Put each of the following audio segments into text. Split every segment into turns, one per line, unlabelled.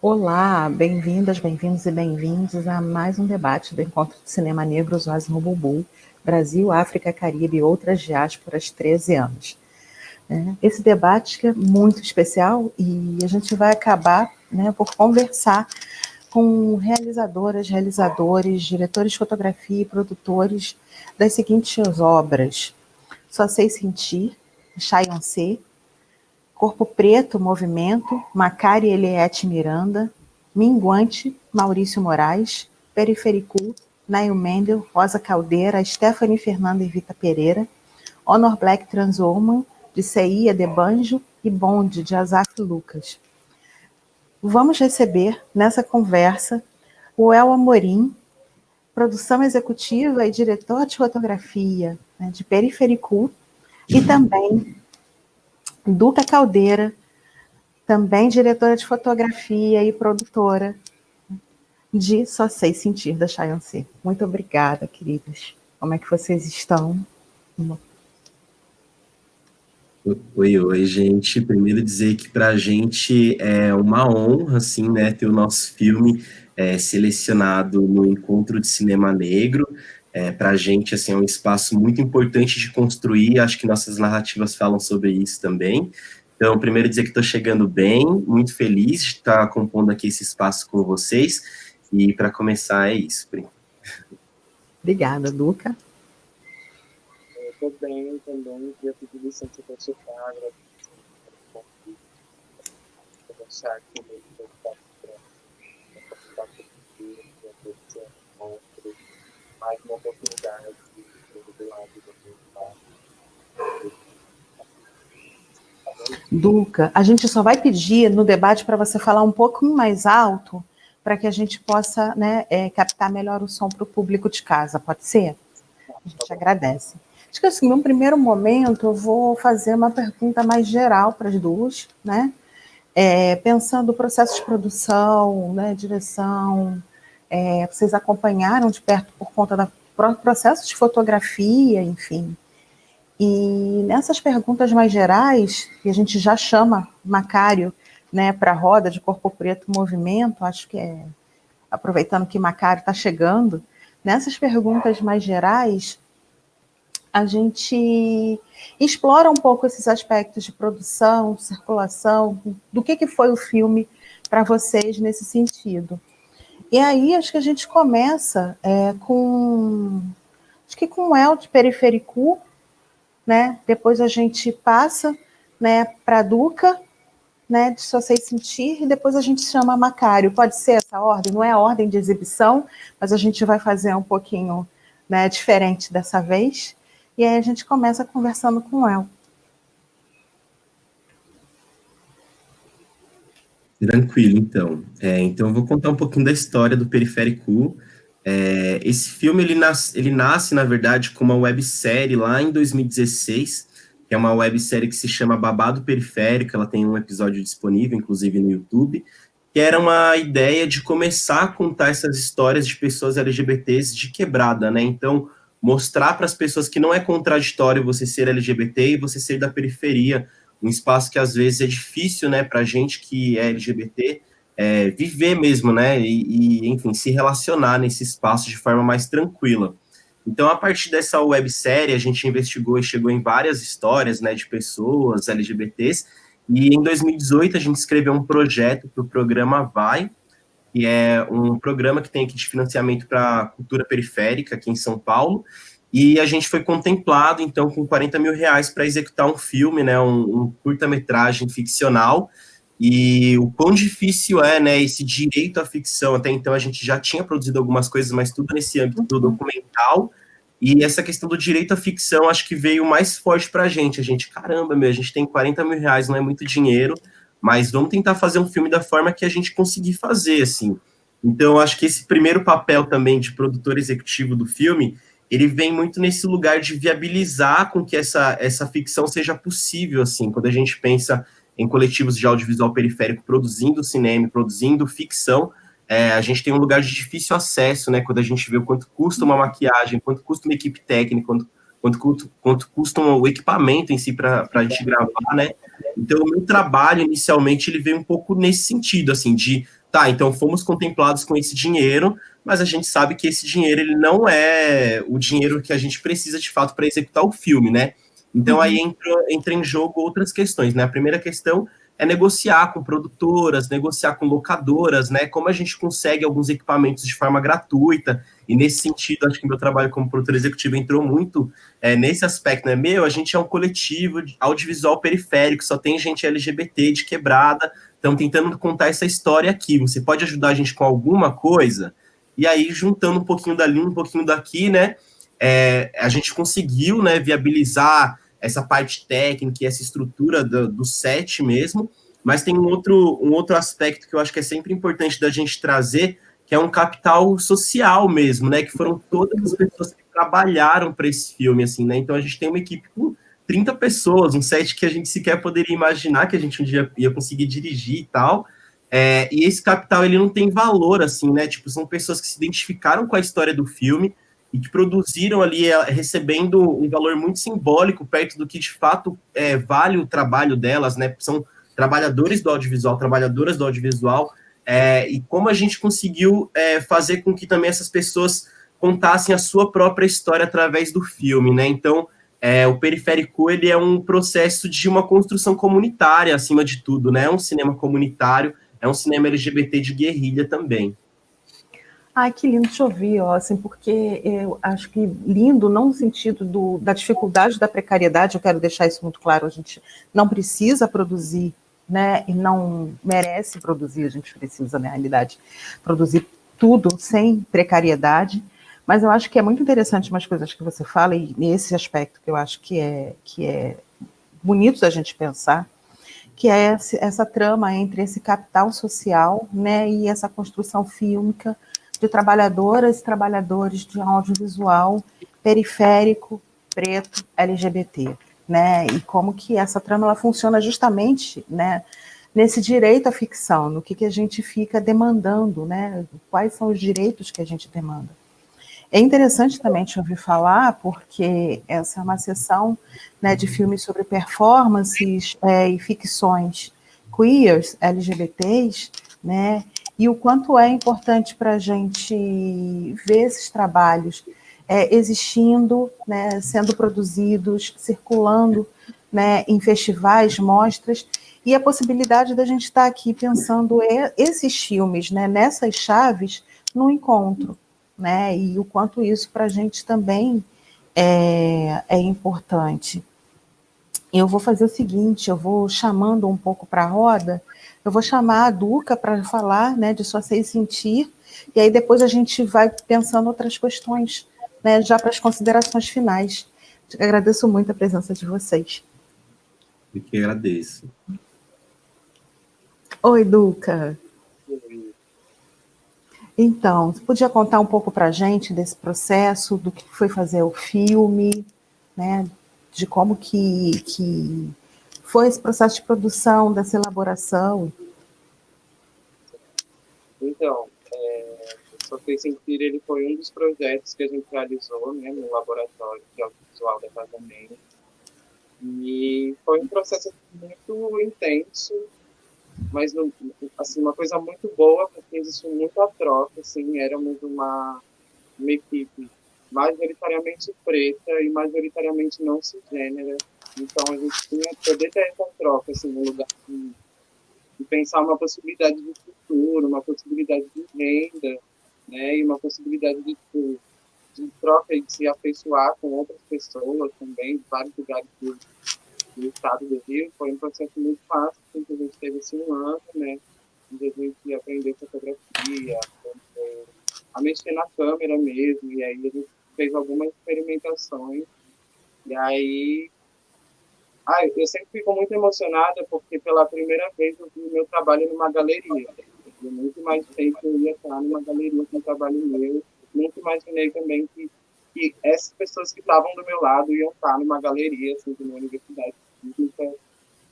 Olá, bem-vindas, bem-vindos e bem-vindos a mais um debate do Encontro de Cinema Negro Oswald Rububu, Brasil, África, Caribe e outras diásporas, 13 anos. Esse debate é muito especial e a gente vai acabar por conversar com realizadoras, realizadores, diretores de fotografia e produtores das seguintes obras: Só Sei Sentir, Chayoncé, Corpo Preto, Movimento, Macari Eliette Miranda, Minguante, Maurício Moraes, Perifericu, Nail Mendel, Rosa Caldeira, Stephanie Fernanda e Vita Pereira, Honor Black Transwoman, de Ceia de Banjo e Bonde, de Asaf Lucas. Vamos receber nessa conversa o El Amorim, produção executiva e diretor de fotografia de Perifericu, e também Duca Caldeira, também diretora de fotografia e produtora de Só Sei Sentir, da Chayoncé. Muito obrigada, queridas. Como é que vocês estão?
Oi, gente. Primeiro dizer que para a gente é uma honra, assim, né, ter o nosso filme selecionado no Encontro de Cinema Negro. Para a gente, assim, é um espaço muito importante de construir. Acho que nossas narrativas falam sobre isso também. Então, primeiro dizer que estou chegando bem, muito feliz de estar compondo aqui esse espaço com vocês. E para começar é isso, Pri.
Obrigada, Duca.
Estou bem também, queria pedir licença para você falar, conversar aqui no mais uma oportunidade do lado do
Duca, a gente só vai pedir no debate para você falar um pouquinho mais alto, para que a gente possa captar melhor o som para o público de casa, pode ser? A gente agradece. Acho que assim, num primeiro momento, eu vou fazer uma pergunta mais geral para as duas, né? Pensando o processo de produção, direção, vocês acompanharam de perto por conta do processo de fotografia, enfim. E nessas perguntas mais gerais, que a gente já chama Macário para a roda de Corpo Preto Movimento, acho que aproveitando que Macário está chegando, nessas perguntas mais gerais, a gente explora um pouco esses aspectos de produção, circulação, do que foi o filme para vocês nesse sentido. E aí acho que a gente começa com o El de Perifericu, depois a gente passa para a Duca, de Só Sei Sentir, e depois a gente chama Macário. Pode ser essa ordem? Não é a ordem de exibição, mas a gente vai fazer um pouquinho diferente dessa vez. E aí a gente começa conversando com ela.
Tranquilo, então. Então eu vou contar um pouquinho da história do Periférico. Esse filme, ele nasce, na verdade, com uma websérie lá em 2016, que é uma websérie que se chama Babado Periférico, ela tem um episódio disponível, inclusive no YouTube, que era uma ideia de começar a contar essas histórias de pessoas LGBTs de quebrada, né? Então, mostrar para as pessoas que não é contraditório você ser LGBT e você ser da periferia, um espaço que às vezes é difícil, né, para a gente que é LGBT, viver mesmo, né, enfim, se relacionar nesse espaço de forma mais tranquila. Então, a partir dessa websérie, a gente investigou e chegou em várias histórias, né, de pessoas LGBTs, e em 2018 a gente escreveu um projeto para o programa Vai, que é um programa que tem aqui de financiamento para cultura periférica aqui em São Paulo, e a gente foi contemplado, então, com R$40 mil para executar um filme, né, um curta-metragem ficcional, e o quão difícil é, né, esse direito à ficção. Até então a gente já tinha produzido algumas coisas, mas tudo nesse âmbito do documental, e essa questão do direito à ficção acho que veio mais forte para a gente, caramba, a gente tem R$40 mil, não é muito dinheiro, mas vamos tentar fazer um filme da forma que a gente conseguir fazer, assim. Então, acho que esse primeiro papel também de produtor executivo do filme, ele vem muito nesse lugar de viabilizar com que essa ficção seja possível, assim, quando a gente pensa em coletivos de audiovisual periférico produzindo cinema, produzindo ficção, a gente tem um lugar de difícil acesso, né, quando a gente vê o quanto custa uma maquiagem, quanto custa uma equipe técnica, quanto custa o equipamento em si para a gente gravar, né. Então, o meu trabalho, inicialmente, ele veio um pouco nesse sentido, assim, de tá, então fomos contemplados com esse dinheiro, mas a gente sabe que esse dinheiro ele não é o dinheiro que a gente precisa de fato para executar o filme, né? Então aí entra em jogo outras questões, né? A primeira questão é negociar com produtoras, negociar com locadoras, né? Como a gente consegue alguns equipamentos de forma gratuita, e nesse sentido, acho que meu trabalho como produtor executivo entrou muito nesse aspecto, né? A gente é um coletivo audiovisual periférico, só tem gente LGBT de quebrada, estão tentando contar essa história aqui. Você pode ajudar a gente com alguma coisa? E aí, juntando um pouquinho dali, um pouquinho daqui, né? A gente conseguiu, né, viabilizar essa parte técnica e essa estrutura do set mesmo, mas tem um outro aspecto que eu acho que é sempre importante da gente trazer, que é um capital social mesmo, né? Que foram todas as pessoas que trabalharam para esse filme, assim, né? Então a gente tem uma equipe com 30 pessoas, um set que a gente sequer poderia imaginar que a gente um dia ia conseguir dirigir e tal. E esse capital, ele não tem valor, assim, né? Tipo, são pessoas que se identificaram com a história do filme e que produziram ali, recebendo um valor muito simbólico, perto do que, de fato, vale o trabalho delas, né? São trabalhadores do audiovisual, trabalhadoras do audiovisual, e como a gente conseguiu fazer com que também essas pessoas contassem a sua própria história através do filme, né? Então, o Periférico, ele é um processo de uma construção comunitária, acima de tudo, né? É um cinema comunitário, é um cinema LGBT de guerrilha também.
Ai, que lindo te ouvir, ó, assim, porque eu acho que lindo, não no sentido da dificuldade da precariedade, eu quero deixar isso muito claro, a gente não precisa produzir, né, e não merece produzir, a gente precisa, na realidade, produzir tudo sem precariedade, mas eu acho que é muito interessante umas coisas que você fala, e nesse aspecto que eu acho que é bonito da gente pensar, que é essa trama entre esse capital social, né, e essa construção fílmica de trabalhadoras e trabalhadores de audiovisual periférico, preto, LGBT, né, e como que essa trama ela funciona justamente, né, nesse direito à ficção, no que a gente fica demandando, né, quais são os direitos que a gente demanda. É interessante também te ouvir falar, porque essa é uma sessão, né, de filmes sobre performances e ficções queers, LGBTs, né, e o quanto é importante para a gente ver esses trabalhos existindo, né, sendo produzidos, circulando, né, em festivais, mostras, e a possibilidade da gente estar aqui pensando esses filmes, né, nessas chaves, no encontro, né, e o quanto isso para a gente também é importante. Eu vou fazer o seguinte, eu vou chamando um pouco para a roda, eu vou chamar a Duca para falar, né, de Só Sei Sentir, e aí depois a gente vai pensando outras questões, né, já para as considerações finais. Eu agradeço muito a presença de vocês.
Eu que agradeço.
Oi, Duca. Então, você podia contar um pouco para a gente desse processo, do que foi fazer o filme, né, de como que foi esse processo de produção, dessa elaboração?
Então, Só Sei Sentir, ele foi um dos projetos que a gente realizou, né, no laboratório de audiovisual da Casamento. E foi um processo muito intenso, mas assim, uma coisa muito boa, porque existiu muita troca, assim, éramos uma equipe majoritariamente preta e majoritariamente não cisgênera, então a gente tinha que poder ter essa troca, assim, no lugar de pensar uma possibilidade de futuro, uma possibilidade de renda, né, e uma possibilidade de troca e de se afeiçoar com outras pessoas também, de vários lugares do estado do Rio. Foi um processo muito fácil, porque a gente teve assim um ano, né, onde a gente aprendeu fotografia, a mexer na câmera mesmo, e aí a gente fez algumas experimentações, e aí eu sempre fico muito emocionada porque pela primeira vez eu vi meu trabalho numa galeria. Eu nunca imaginei que eu ia estar numa galeria com um trabalho meu, nunca imaginei também que essas pessoas que estavam do meu lado iam estar numa galeria, assim, de uma universidade pública.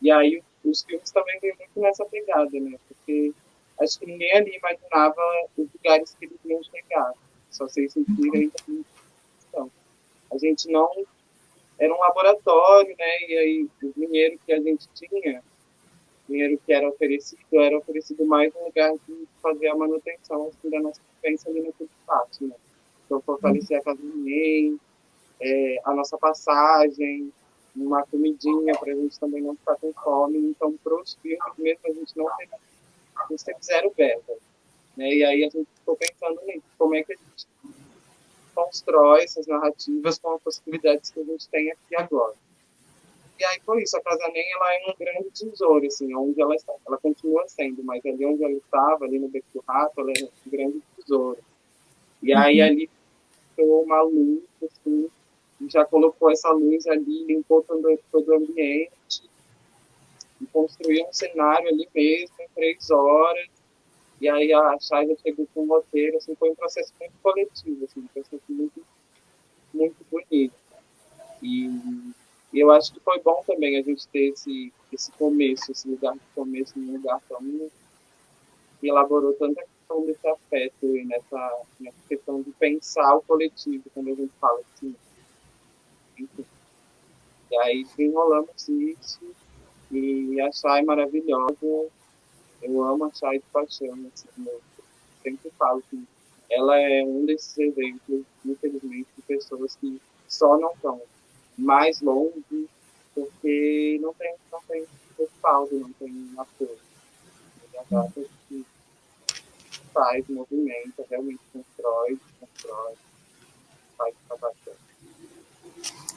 E aí os filmes também vêm muito nessa pegada, né? Porque acho que ninguém ali imaginava os lugares que eles iam chegar. Só sei sentir ainda então. A gente não... Era um laboratório, né? E aí o dinheiro que a gente tinha dinheiro que era oferecido mais no lugar de fazer a manutenção assim, da nossa vivência ali naquele espaço, né? Então, fortalecer a casa do NEM, a nossa passagem, uma comidinha para a gente também não ficar com fome. Então, para os filmes mesmo, a gente não teve, a gente teve zero verba, né? E aí a gente ficou pensando nisso, como é que a gente constrói essas narrativas com as possibilidades que a gente tem aqui agora. E aí foi isso, a Casa NEM, ela é um grande tesouro, assim, onde ela está. Ela continua sendo, mas ali onde ela estava, ali no Beco do Rato, ela é um grande tesouro. E aí ali ficou uma luz, assim, e já colocou essa luz ali, limpou todo o ambiente, e construiu um cenário ali mesmo, em 3 horas. E aí a Shayla chegou com um roteiro, assim, foi um processo muito coletivo, assim, um processo muito, muito bonito. E eu acho que foi bom também a gente ter esse começo, esse lugar de começo, num lugar tão que elaborou tanta questão desse afeto e nessa questão de pensar o coletivo, quando a gente fala assim. Enfim. E aí desenrolamos isso, e a Chay maravilhosa, eu amo a Chay de paixão, assim, eu sempre falo que ela é um desses exemplos, infelizmente, de pessoas que só não estão mais longe porque não tem respaldo, não tem apoio. E a Gata que faz, movimenta, realmente constrói, faz bastante.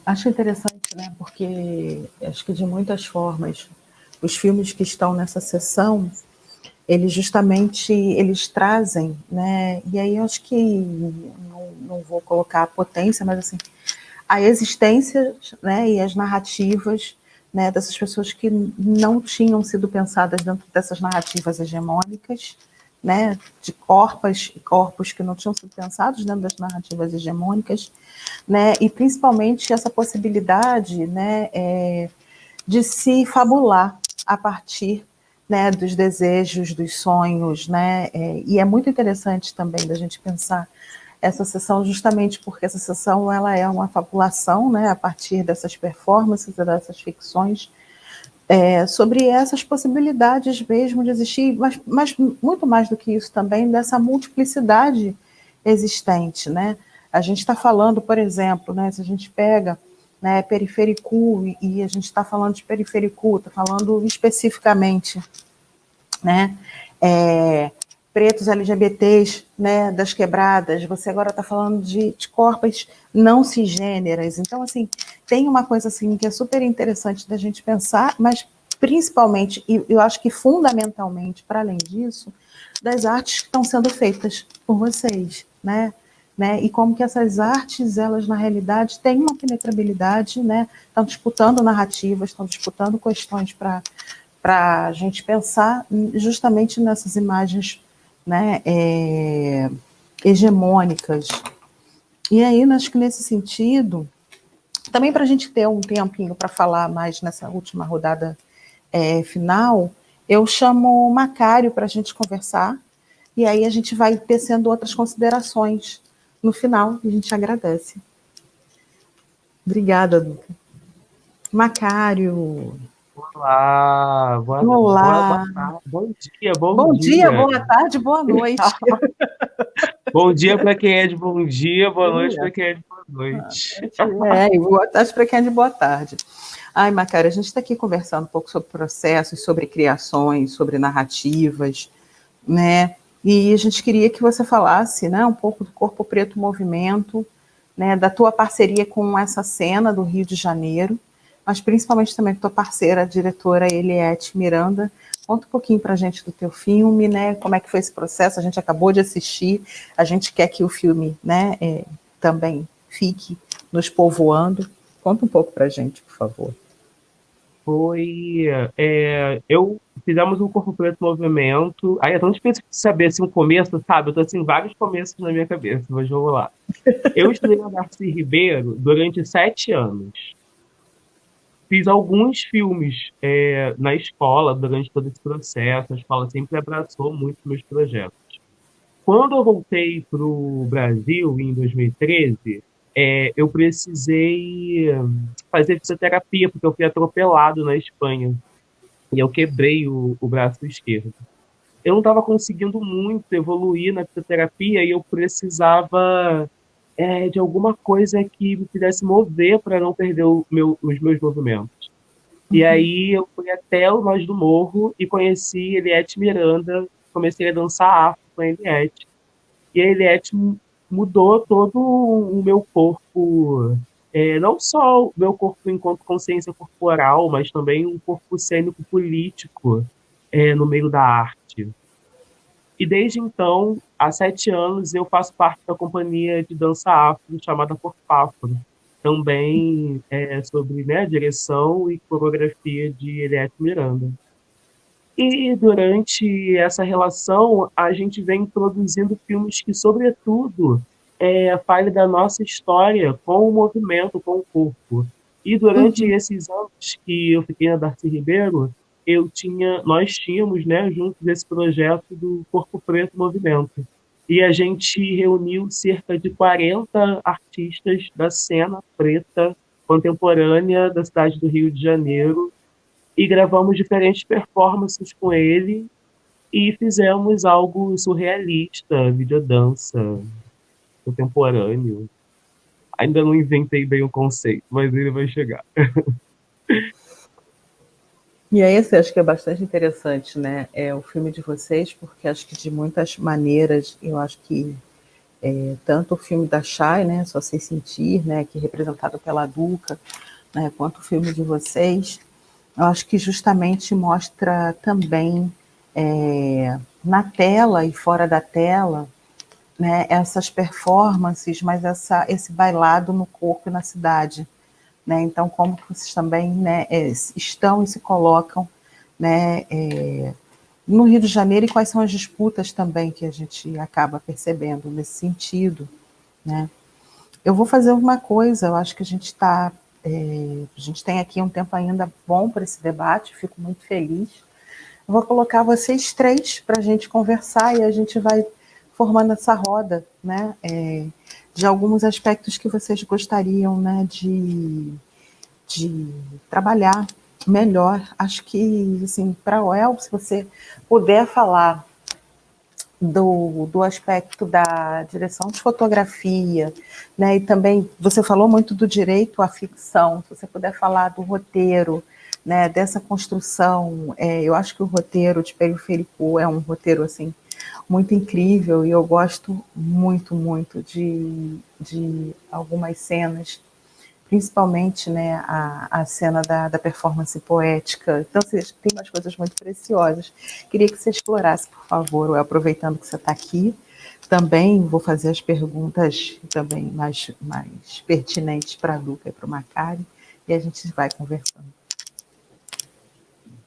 Acho interessante, né? Porque acho que de muitas formas os filmes que estão nessa sessão, eles justamente eles trazem, né? E aí eu acho que não vou colocar a potência, mas assim a existência, né? E as narrativas, né? Dessas pessoas que não tinham sido pensadas dentro dessas narrativas hegemônicas, né? De corpos que não tinham sido pensados dentro das narrativas hegemônicas, né? E principalmente essa possibilidade, né? De se fabular a partir, né, dos desejos, dos sonhos, né? E é muito interessante também da gente pensar essa sessão justamente porque essa sessão ela é uma fabulação, né, a partir dessas performances, dessas ficções, sobre essas possibilidades mesmo de existir, mas muito mais do que isso também, dessa multiplicidade existente, né? A gente está falando, por exemplo, né, se a gente pega, né, Periférico, e a gente está falando de Periférico, está falando especificamente, né, pretos LGBTs, né, das quebradas, você agora está falando de corpos não cisgêneras, então, assim, tem uma coisa, assim, que é super interessante da gente pensar, mas principalmente, e eu acho que fundamentalmente, para além disso, das artes que estão sendo feitas por vocês, né, e como que essas artes, elas, na realidade, têm uma penetrabilidade, né, estão disputando narrativas, estão disputando questões para a gente pensar justamente nessas imagens, né, hegemônicas. E aí, acho que nesse sentido, também para a gente ter um tempinho para falar mais nessa última rodada final, eu chamo o Macário para a gente conversar, e aí a gente vai tecendo outras considerações no final, e a gente agradece. Obrigada, Duca. Macário.
Olá,
Olá.
boa tarde, bom
Bom dia,
dia.
boa tarde, boa noite.
Bom dia para quem é de bom dia, boa noite para quem é de boa noite.
E boa tarde para quem é de boa tarde. Ai, Macário, a gente está aqui conversando um pouco sobre processos, sobre criações, sobre narrativas, né? E a gente queria que você falasse, né, um pouco do Corpo Preto Movimento, né, da tua parceria com essa cena do Rio de Janeiro, mas principalmente também com tua parceira, a diretora Eliette Miranda. Conta um pouquinho para a gente do teu filme, né? Como é que foi esse processo? A gente acabou de assistir, a gente quer que o filme, né, também fique nos povoando. Conta um pouco para a gente, por favor.
Fizemos um Corpo Preto Movimento. Aí é tão difícil de saber assim, um começo, sabe? Eu tô assim, vários começos na minha cabeça, mas vamos lá. Eu estudei na Darcy Ribeiro durante 7 anos. Fiz alguns filmes na escola durante todo esse processo. A escola sempre abraçou muito meus projetos. Quando eu voltei para o Brasil, em 2013, eu precisei fazer fisioterapia, porque eu fui atropelado na Espanha. e eu quebrei o braço esquerdo. Eu não estava conseguindo muito evoluir na fisioterapia e eu precisava de alguma coisa que me fizesse mover para não perder os meus movimentos. E aí eu fui até o Nós do Morro e conheci Eliette Miranda, comecei a dançar afro com a Eliette. E a Eliette mudou todo o meu corpo, não só o meu corpo enquanto consciência corporal, mas também um corpo cênico político no meio da arte. E desde então, há 7 anos, eu faço parte da companhia de dança afro chamada Corpo Afro. Também sobre, né, direção e coreografia de Eliette Miranda. E durante essa relação, a gente vem produzindo filmes que, sobretudo, falem da nossa história com o movimento, com o corpo. E durante esses anos que eu fiquei na Darcy Ribeiro, nós tínhamos, né, juntos esse projeto do Corpo Preto Movimento. E a gente reuniu cerca de 40 artistas da cena preta contemporânea da cidade do Rio de Janeiro e gravamos diferentes performances com ele e fizemos algo surrealista, videodança, contemporâneo. Ainda não inventei bem o conceito, mas ele vai chegar.
E aí, assim, acho que é bastante interessante, né? O filme de vocês, porque acho que de muitas maneiras, eu acho que tanto o filme da Chay, né, Só Sei Sentir, né, que é representado pela Duca, né, quanto o filme de vocês, eu acho que justamente mostra também na tela e fora da tela, né, essas performances, mas esse bailado no corpo e na cidade. Né? Então, como que vocês também, né, estão e se colocam, né, no Rio de Janeiro e quais são as disputas também que a gente acaba percebendo nesse sentido. Né? Eu vou fazer uma coisa, eu acho que a gente tem aqui um tempo ainda bom para esse debate, fico muito feliz. Eu vou colocar vocês três para a gente conversar e a gente vai formando essa roda, né, de alguns aspectos que vocês gostariam, né, de trabalhar melhor. Acho que, assim, para o El, se você puder falar do aspecto da direção de fotografia, né, e também você falou muito do direito à ficção, se você puder falar do roteiro, né, dessa construção, eu acho que o roteiro de Periférico é um roteiro, assim, muito incrível, e eu gosto muito, muito de algumas cenas, principalmente, né, a cena da performance poética. Então, tem umas coisas muito preciosas. Queria que você explorasse, por favor, aproveitando que você está aqui. Também vou fazer as perguntas também mais pertinentes para a Duca e para o Macari, e a gente vai conversando.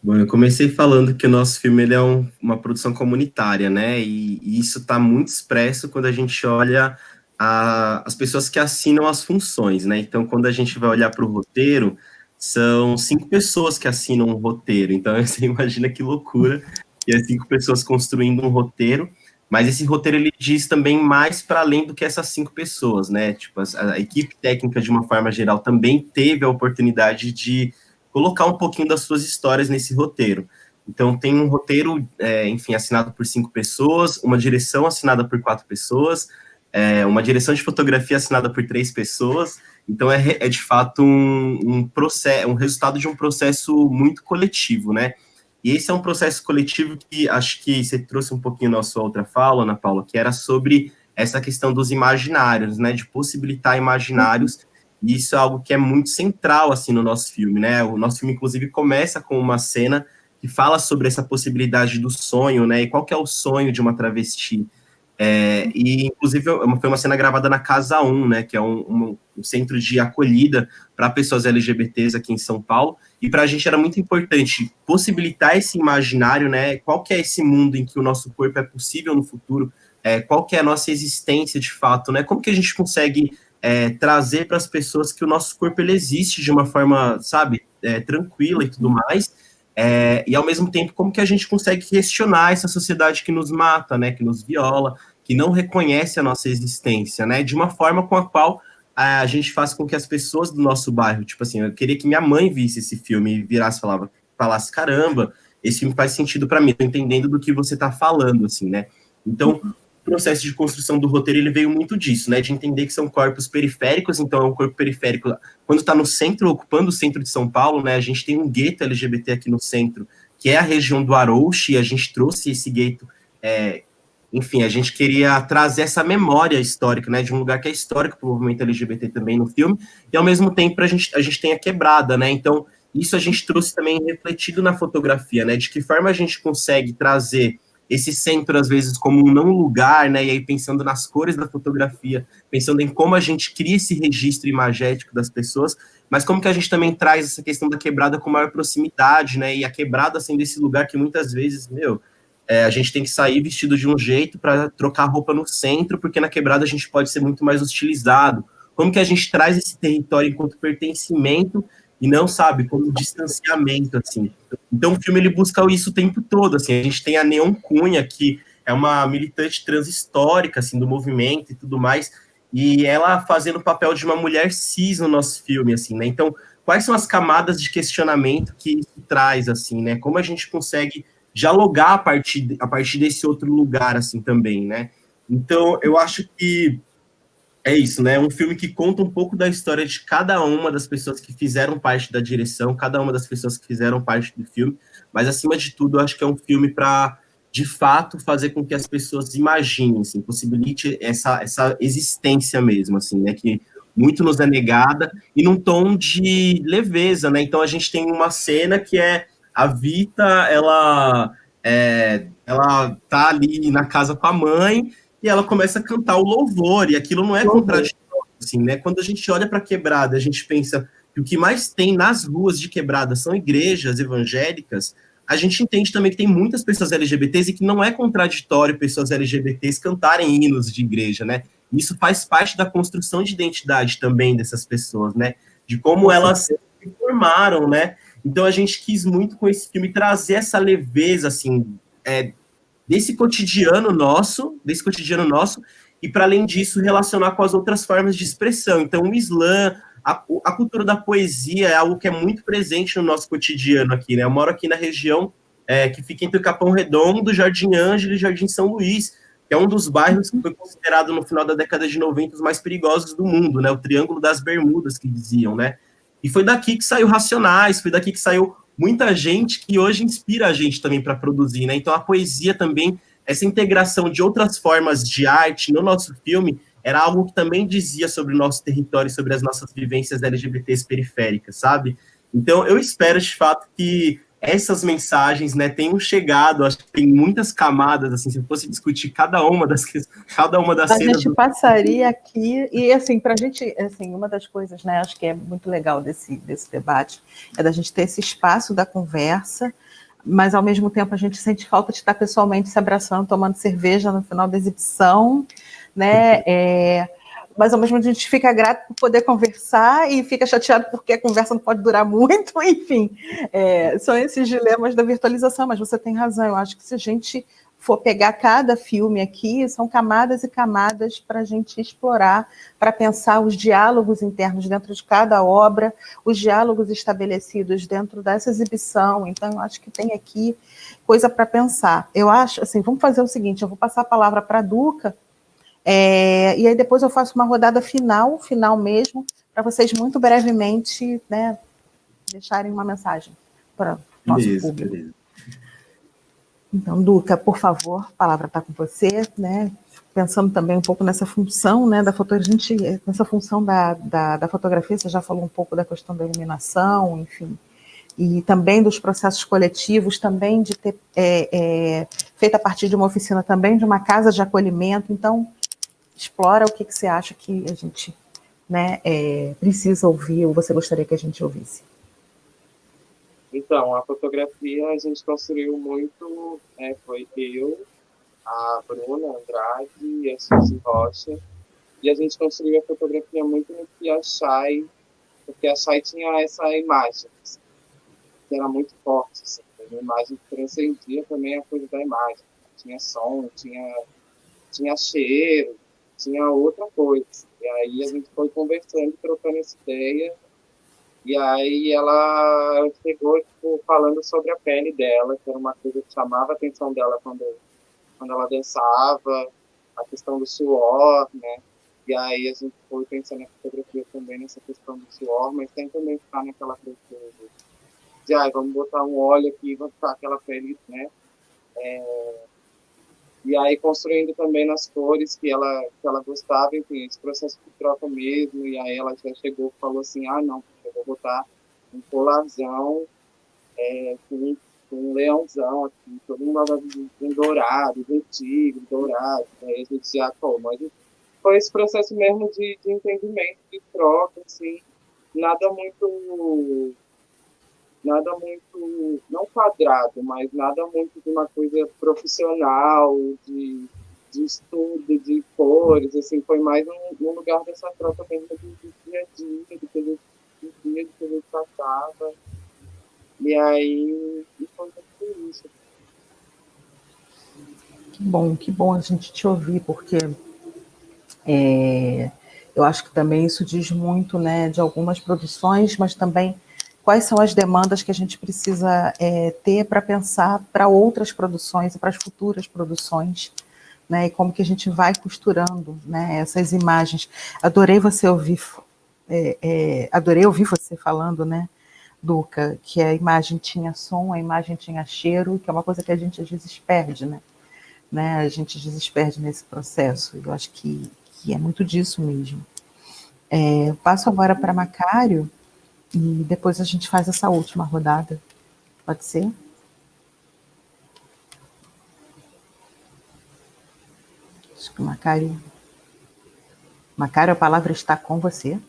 Bom, eu comecei falando que o nosso filme ele é uma produção comunitária, né? E isso está muito expresso quando a gente olha as pessoas que assinam as funções, né? Então, quando a gente vai olhar para o roteiro, são 5 pessoas que assinam um roteiro. Então, você imagina que loucura, que é 5 pessoas construindo um roteiro, mas esse roteiro ele diz também mais para além do que essas 5 pessoas, né? Tipo, a equipe técnica, de uma forma geral, também teve a oportunidade de colocar um pouquinho das suas histórias nesse roteiro. Então, tem um roteiro, enfim, assinado por 5 pessoas, uma direção assinada por 4 pessoas, uma direção de fotografia assinada por 3 pessoas. Então, de fato um processo, um resultado de um processo muito coletivo, né? E esse é um processo coletivo que acho que você trouxe um pouquinho na sua outra fala, Ana Paula, que era sobre essa questão dos imaginários, né? De possibilitar imaginários. E isso é algo que é muito central, assim, no nosso filme, né? O nosso filme, inclusive, começa com uma cena que fala sobre essa possibilidade do sonho, né? E qual que é o sonho de uma travesti. E, inclusive, foi uma cena gravada na Casa 1, né? Que é um centro de acolhida para pessoas LGBTs aqui em São Paulo. E para a gente era muito importante possibilitar esse imaginário, né? Qual que é esse mundo em que o nosso corpo é possível no futuro? Qual que é a nossa existência, de fato, né? Como que a gente consegue trazer para as pessoas que o nosso corpo ele existe de uma forma, sabe, tranquila e tudo mais, e ao mesmo tempo como que a gente consegue questionar essa sociedade que nos mata, né, que nos viola, que não reconhece a nossa existência, né, de uma forma com a qual a gente faz com que as pessoas do nosso bairro, tipo assim, eu queria que minha mãe visse esse filme e virasse e falava, falasse, caramba, esse filme faz sentido para mim, tô entendendo do que você tá falando, assim, né? Então, o processo de construção do roteiro, ele veio muito disso, né? De entender que são corpos periféricos, então é um corpo periférico, quando está no centro, ocupando o centro de São Paulo, né? A gente tem um gueto LGBT aqui no centro, que é a região do Arouche, e a gente trouxe esse gueto, enfim, a gente queria trazer essa memória histórica, né, de um lugar que é histórico para o movimento LGBT também no filme, e ao mesmo tempo a gente tem a quebrada, né, então isso a gente trouxe também refletido na fotografia, né, de que forma a gente consegue trazer esse centro, às vezes, como um não lugar, né, e aí pensando nas cores da fotografia, pensando em como a gente cria esse registro imagético das pessoas, mas como que a gente também traz essa questão da quebrada com maior proximidade, né, e a quebrada sendo esse lugar que muitas vezes, a gente tem que sair vestido de um jeito para trocar roupa no centro, porque na quebrada a gente pode ser muito mais hostilizado. Como que a gente traz esse território enquanto pertencimento e não, sabe, como distanciamento, assim. Então o filme, ele busca isso o tempo todo, assim. A gente tem a Neon Cunha, que é uma militante trans histórica, assim, do movimento e tudo mais, e ela fazendo o papel de uma mulher cis no nosso filme, assim, né? Então, quais são as camadas de questionamento que isso traz, assim, né? Como a gente consegue dialogar a partir desse outro lugar, assim, também, né? Então, eu acho que é isso, né? Um filme que conta um pouco da história de cada uma das pessoas que fizeram parte da direção, cada uma das pessoas que fizeram parte do filme, mas, acima de tudo, eu acho que é um filme para, de fato, fazer com que as pessoas imaginem, assim, possibilite essa existência mesmo, assim, né? Que muito nos é negada, e num tom de leveza, né? Então, a gente tem uma cena que é a Vita, ela tá ali na casa com a mãe e ela começa a cantar o louvor, e aquilo não é contraditório, assim, né? Quando a gente olha para Quebrada, a gente pensa que o que mais tem nas ruas de Quebrada são igrejas evangélicas, a gente entende também que tem muitas pessoas LGBTs e que não é contraditório pessoas LGBTs cantarem hinos de igreja, né? Isso faz parte da construção de identidade também dessas pessoas, né? De como elas se formaram, né? Então a gente quis muito com esse filme trazer essa leveza, assim, desse cotidiano nosso, e para além disso, relacionar com as outras formas de expressão. Então, o Islã, a cultura da poesia é algo que é muito presente no nosso cotidiano aqui, né? Eu moro aqui na região que fica entre o Capão Redondo, Jardim Ângelo e Jardim São Luís, que é um dos bairros que foi considerado no final da década de 90 os mais perigosos do mundo, né? O Triângulo das Bermudas, que diziam, né? E foi daqui que saiu Racionais, foi daqui que saiu muita gente que hoje inspira a gente também para produzir, né? Então a poesia também, essa integração de outras formas de arte no nosso filme, era algo que também dizia sobre o nosso território, sobre as nossas vivências LGBTs periféricas, sabe? Então eu espero, de fato, que essas mensagens, né, tenham chegado. Acho que tem muitas camadas, assim, se eu fosse discutir cada uma das
A
cenas
gente passaria aqui, e assim, para a gente, assim, uma das coisas, né, acho que é muito legal desse debate, é da gente ter esse espaço da conversa, mas ao mesmo tempo a gente sente falta de estar pessoalmente se abraçando, tomando cerveja no final da exibição, né, mas ao mesmo tempo a gente fica grato por poder conversar e fica chateado porque a conversa não pode durar muito, enfim, são esses dilemas da virtualização, mas você tem razão, eu acho que se a gente for pegar cada filme aqui, são camadas e camadas para a gente explorar, para pensar os diálogos internos dentro de cada obra, os diálogos estabelecidos dentro dessa exibição. Então, eu acho que tem aqui coisa para pensar. Eu acho, assim, vamos fazer o seguinte, eu vou passar a palavra para a Duca, e aí depois eu faço uma rodada final mesmo, para vocês muito brevemente, né, deixarem uma mensagem para o nosso público. Beleza. Então, Duca, por favor, a palavra está com você, né? Pensando também um pouco nessa função, né, da fotografia, nessa função da fotografia, você já falou um pouco da questão da iluminação, enfim, e também dos processos coletivos, também de ter feito a partir de uma oficina, também de uma casa de acolhimento. Então, explora o que você acha que a gente, né, precisa ouvir, ou você gostaria que a gente ouvisse.
Então, a fotografia a gente construiu muito, foi eu, a Bruna Andrade e a Suzy Rocha, e a gente construiu a fotografia muito no que a Chay, porque a Chay tinha essa imagem, assim, que era muito forte, assim, uma imagem que transcendia também a coisa da imagem, tinha som, tinha cheiro, tinha outra coisa, e aí a gente foi conversando, trocando essa ideia, E aí ela chegou, tipo, falando sobre a pele dela, que era uma coisa que chamava a atenção dela quando ela dançava, a questão do suor, né? E aí a gente foi pensando na fotografia também nessa questão do suor, mas tem também ficar naquela coisa de, vamos botar um óleo aqui, vamos ficar aquela pele, né? E aí construindo também nas cores que ela gostava, enfim, esse processo de troca mesmo, e aí ela já chegou e falou assim, não, eu vou botar um colarzão com um leãozão aqui, todo mundo um dourado, um tigre dourado, aí a gente já, pô, mas foi esse processo mesmo de entendimento, de troca, assim, nada muito nada muito, não quadrado, mas nada muito de uma coisa profissional, de estudo, de cores, assim, foi mais um lugar dessa troca mesmo do dia a dia, do que a gente vivia, do que a gente passava, e aí e foi muito isso.
Que bom a gente te ouvir, porque eu acho que também isso diz muito, né, de algumas produções, mas também quais são as demandas que a gente precisa ter para pensar para outras produções e para as futuras produções, né, e como que a gente vai costurando, né, essas imagens. Adorei você ouvir, adorei ouvir você falando, né, Duca, que a imagem tinha som, a imagem tinha cheiro, que é uma coisa que a gente às vezes perde, né? A gente desesperde nesse processo. Eu acho que é muito disso mesmo. Eu passo agora para Macário e depois a gente faz essa última rodada. Pode ser? Acho que Macário, a palavra está com você.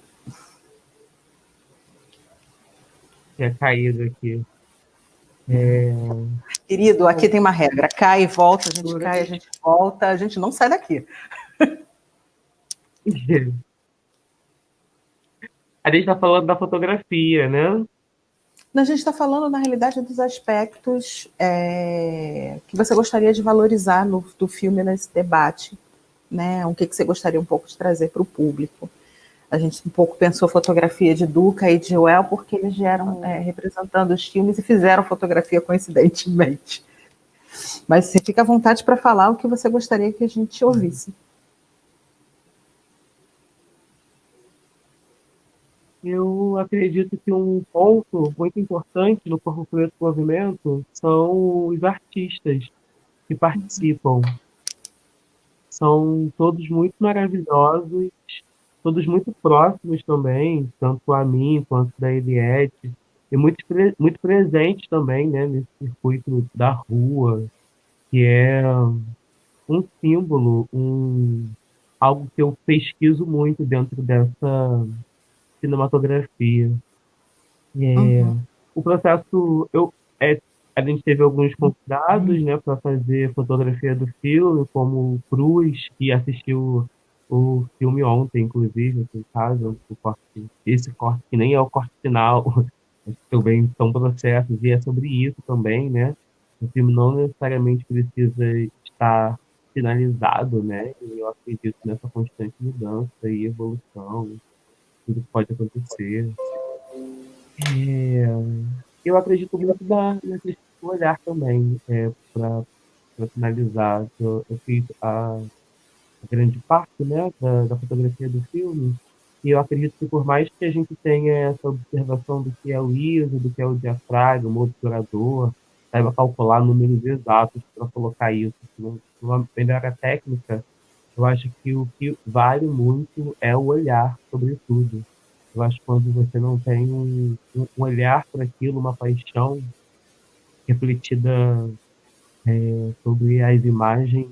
Tinha caído aqui.
Querido, aqui tem uma regra. Cai e volta, a gente cai, a gente volta, a gente não sai daqui.
A gente está falando da fotografia, né?
A gente está falando, na realidade, dos aspectos que você gostaria de valorizar do filme nesse debate, né? O que você gostaria um pouco de trazer para o público. A gente um pouco pensou fotografia de Duca e de Joel, porque eles vieram representando os filmes e fizeram fotografia coincidentemente. Mas você fica à vontade para falar o que você gostaria que a gente ouvisse.
Eu acredito que um ponto muito importante no Corpo Preto Movimento são os artistas que participam. São todos muito maravilhosos, todos muito próximos também, tanto a mim quanto da Eliette, e muito presentes também, né, nesse circuito da rua, que é um símbolo, algo que eu pesquiso muito dentro dessa cinematografia. O processo, a gente teve alguns convidados, né, para fazer fotografia do filme, como o Cruz, que assistiu o filme ontem, inclusive, aqui em casa, esse corte que nem é o corte final, mas também são processos, e é sobre isso também, né? O filme não necessariamente precisa estar finalizado, né? E eu acredito nessa constante mudança e evolução, tudo pode acontecer. Eu acredito muito na questão do olhar também, para finalizar. Eu fiz a grande parte, né, da fotografia do filme, e eu acredito que por mais que a gente tenha essa observação do que é o ISO, do que é o diafragma, o obturador, saiba calcular números exatos para colocar isso numa melhora técnica, eu acho que o que vale muito é o olhar, sobretudo. Eu acho que quando você não tem um olhar para aquilo, uma paixão refletida sobre as imagens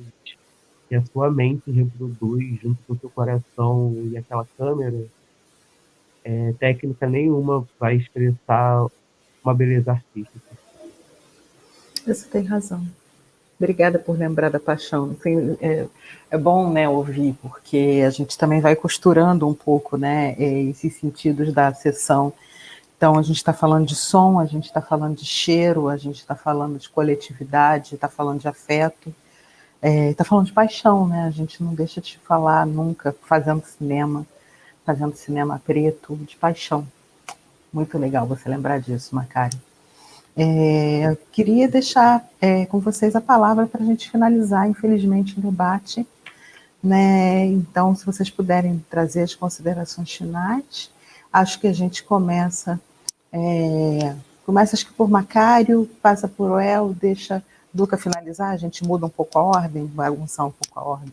que a sua mente reproduz junto com o seu coração e aquela câmera, técnica nenhuma vai expressar uma beleza artística.
Você tem razão. Obrigada por lembrar da paixão. Assim, é bom, né, ouvir, porque a gente também vai costurando um pouco, né, esses sentidos da sessão. Então, a gente está falando de som, a gente está falando de cheiro, a gente está falando de coletividade, está falando de afeto, está falando de paixão, né? A gente não deixa de falar nunca, fazendo cinema preto, de paixão. Muito legal você lembrar disso, Macário. Eu queria deixar com vocês a palavra para a gente finalizar, infelizmente, o debate, né? Então, se vocês puderem trazer as considerações finais, acho que a gente começa acho que por Macário, passa por El, deixa Duca finalizar, a gente muda um pouco a ordem, bagunçar um pouco a ordem.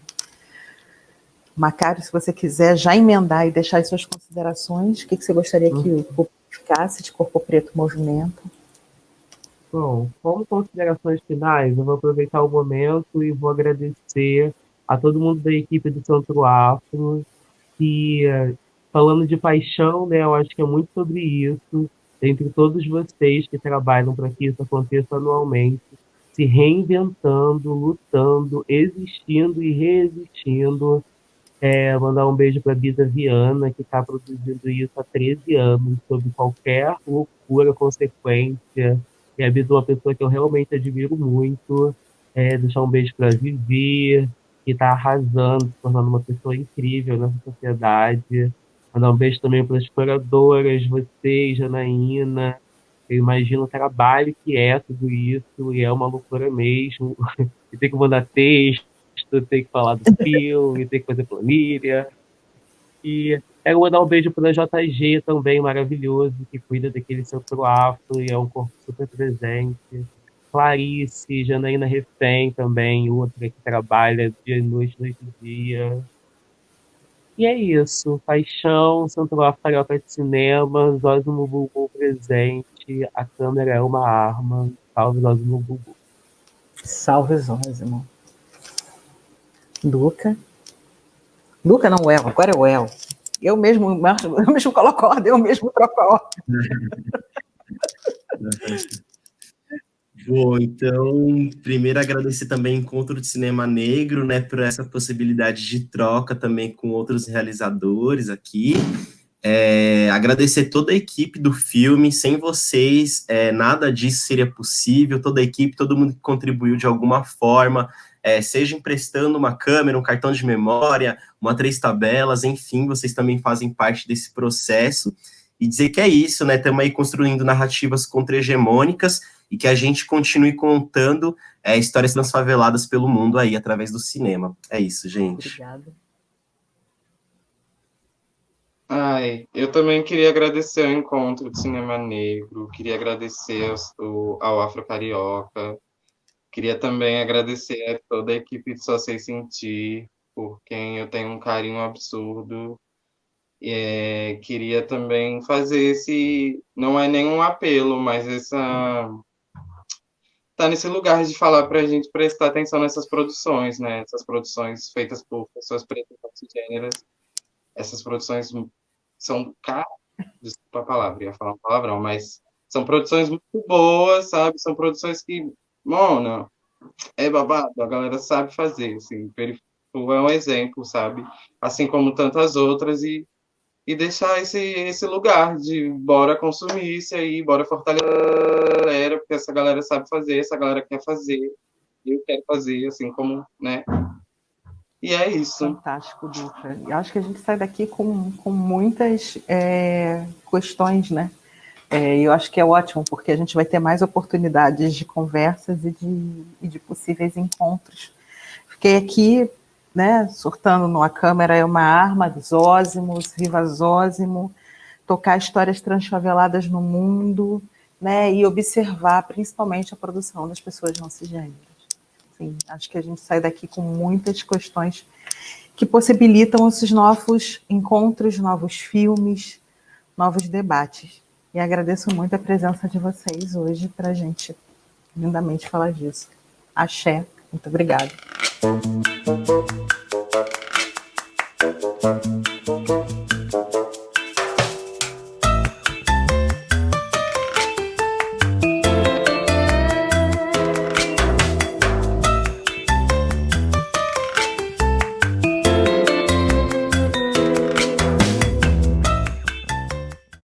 Macário, se você quiser já emendar e deixar as suas considerações, o que você gostaria que o público ficasse de Corpo Preto Movimento?
Bom, como considerações finais, eu vou aproveitar o momento e vou agradecer a todo mundo da equipe do Centro Afro, que, falando de paixão, né, eu acho que é muito sobre isso, entre todos vocês que trabalham para que isso aconteça anualmente, se reinventando, lutando, existindo e reexistindo. Mandar um beijo para a Bia Viana, que está produzindo isso há 13 anos, sob qualquer loucura, consequência. E a Bia é uma pessoa que eu realmente admiro muito. Deixar um beijo para a Vivi, que está arrasando, se tornando uma pessoa incrível nessa sociedade. Mandar um beijo também para as exploradoras, vocês, Janaína. Eu imagino o trabalho que é tudo isso, e é uma loucura mesmo. E tem que mandar texto, tem que falar do filme, tem que fazer planilha. E quero mandar um beijo para a JG também, maravilhoso, que cuida daquele centro afro e é um corpo super presente. Clarice, Janaína Refém também, outra que trabalha dia e noite, noite e dia. E é isso. Paixão, Centro Afro Carioca de Cinema, Zózimo Bulbul presente, a câmera é uma arma. Salve Zózimo Bulbul.
Salve Zózimo. Duca não, o El, agora é o El. Eu mesmo coloco ordem, eu mesmo troco a ordem.
Bom, então, primeiro agradecer também o Encontro de Cinema Negro, né, por essa possibilidade de troca também com outros realizadores aqui. Agradecer toda a equipe do filme, sem vocês, nada disso seria possível, toda a equipe, todo mundo que contribuiu de alguma forma, seja emprestando uma câmera, um cartão de memória, uma 3 tabelas, enfim, vocês também fazem parte desse processo, e dizer que é isso, né, estamos aí construindo narrativas contra-hegemônicas, e que a gente continue contando histórias transfaveladas pelo mundo aí, através do cinema. É isso, gente.
Obrigada.
Eu também queria agradecer ao Encontro de Cinema Negro, queria agradecer ao Afro Carioca, queria também agradecer a toda a equipe de Só Sei Sentir, por quem eu tenho um carinho absurdo. Queria também fazer não é nenhum apelo, mas tá nesse lugar de falar para a gente prestar atenção nessas produções, né? Essas produções feitas por pessoas pretas e cisgêneras. Essas produções são caras, desculpa a palavra, ia falar um palavrão, mas são produções muito boas, sabe? São produções que, mano, é babado, a galera sabe fazer, assim, Perifu é um exemplo, sabe? Assim como tantas outras, e deixar esse lugar de bora consumir isso aí, bora fortalecer a galera, porque essa galera sabe fazer, essa galera quer fazer, eu quero fazer, assim como, né? E é isso.
Fantástico, Duca. Eu acho que a gente sai daqui com muitas questões, né? Eu acho que é ótimo, porque a gente vai ter mais oportunidades de conversas e de possíveis encontros. Fiquei aqui, né, surtando numa câmera é uma arma, Zózimos, Viva Zózimo, tocar histórias transfaveladas no mundo, né, e observar principalmente a produção das pessoas não cisgêneras. Sim, acho que a gente sai daqui com muitas questões que possibilitam esses novos encontros, novos filmes, novos debates. E agradeço muito a presença de vocês hoje para a gente lindamente falar disso. Axé, muito obrigada.